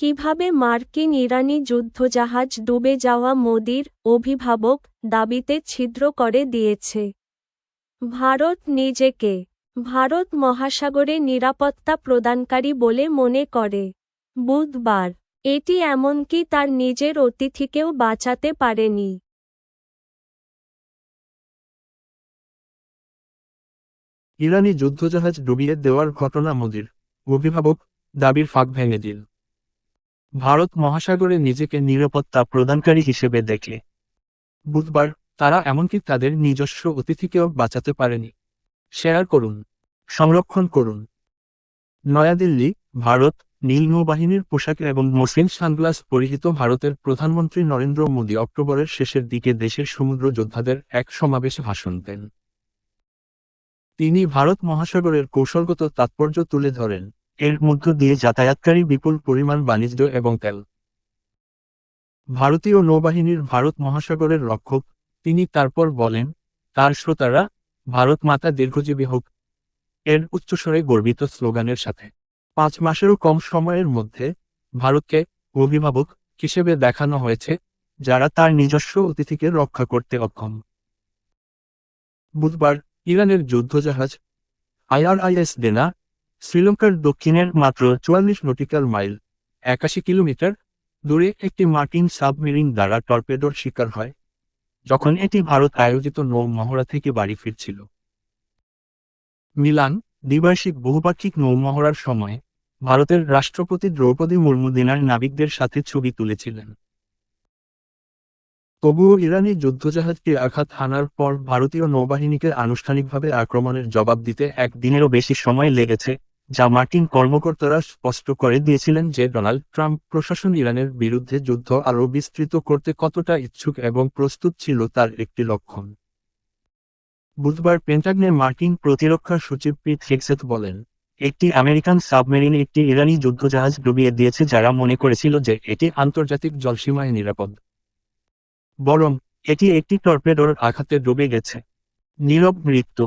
কিভাবে মার্কিন ইরানি যুদ্ধজাহাজ ডুবে যাওয়া মোদির অভিভাবক দাবিতে ছিদ্র করে দিয়েছে ভারত নিজেকে। ভারত মহাসাগরে নিরাপত্তা প্রদানকারী বলে মনে করে। বুধবার এটি এমনকি তার নিজের অতিথিকেও বাঁচাতে পারেনি। ইরানি যুদ্ধজাহাজ ডুবিয়ে দেওয়ার ঘটনা মোদির অভিভাবক দাবির ফাঁক ভেঙে দিল। ভারত মহাসাগরে নিজেকে নিরাপত্তা প্রদানকারী হিসেবে দেখে বুধবার তারা এমনকি তাদের নিজস্ব অতিথিকেও বাঁচাতে পারেনি। শেয়ার করুন, সংরক্ষণ করুন। নয়াদিল্লি, ভারত। নীল নৌবাহিনীর পোশাকে এবং মসৃণ সানগ্লাস পরিহিত ভারতের প্রধানমন্ত্রী নরেন্দ্র মোদী অক্টোবরের শেষের দিকে দেশের সমুদ্র যোদ্ধাদের এক সমাবেশে ভাষণ দেন। তিনি ভারত মহাসাগরের কৌশলগত তাৎপর্য তুলে ধরেন, এর মধ্য দিয়ে যাতায়াতকারী বিপুল পরিমাণ বাণিজ্য এবং তেল। ভারতীয় নৌবাহিনীর ভারত মহাসাগরের রক্ষক, তিনি তারপর বলেন, তার শ্রোতারা, ভারত মাতা দীর্ঘজীবী হোক, এর উচ্চস্বরে গর্বিত স্লোগানের সাথে 5 মাসেরও কম সময়ের মধ্যে ভারতকে অভিভাবক হিসেবে দেখানো হয়েছে, যারা তার নিজস্ব অতিথিকে রক্ষা করতে অক্ষম। বুধবার ইরানের যুদ্ধজাহাজ IRIS ডেনা শ্রীলঙ্কার দক্ষিণের মাত্র 44 নটিক্যাল মাইল 81 কিলোমিটার দূরে একটি মার্কিন সাবমেরিন দ্বারা টর্পেডোর শিকার হয়, যখন এটি ভারত আয়োজিত নৌ মহড়া থেকে বাড়ি ফিরছিল। মিলান দ্বিবার্ষিক বহুপাক্ষিক নৌ মহড়ার সময় ভারতের রাষ্ট্রপতি দ্রৌপদী মুর্মু ডেনার নাবিকদের সাথে ছবি তুলেছিলেন। তবুও ইরানি যুদ্ধজাহাজকে আঘাত হানার পর ভারতীয় নৌবাহিনীকে আনুষ্ঠানিকভাবে আক্রমণের জবাব দিতে একদিনেরও বেশি সময় লেগেছে, যা মার্কিন কর্মকর্তারা স্পষ্ট করে দিয়েছিলেন যে ডোনাল্ড ট্রাম্প প্রশাসন ইরানের বিরুদ্ধে যুদ্ধ আরও বিস্তৃত করতে কতটা ইচ্ছুক এবং প্রস্তুত ছিল তার একটি লক্ষণ। বুধবার পেন্টাগনে মার্কিন প্রতিরক্ষা সচিব পিট হেগসেথ বলেন, একটি আমেরিকান সাবমেরিন একটি ইরানি যুদ্ধজাহাজ ডুবিয়ে দিয়েছে যারা মনে করেছিল যে এটি আন্তর্জাতিক জলসীমায় নিরাপদ। বরং এটি একটি টর্পেডোর আঘাতে ডুবে গেছে। নীরব মৃত্যু।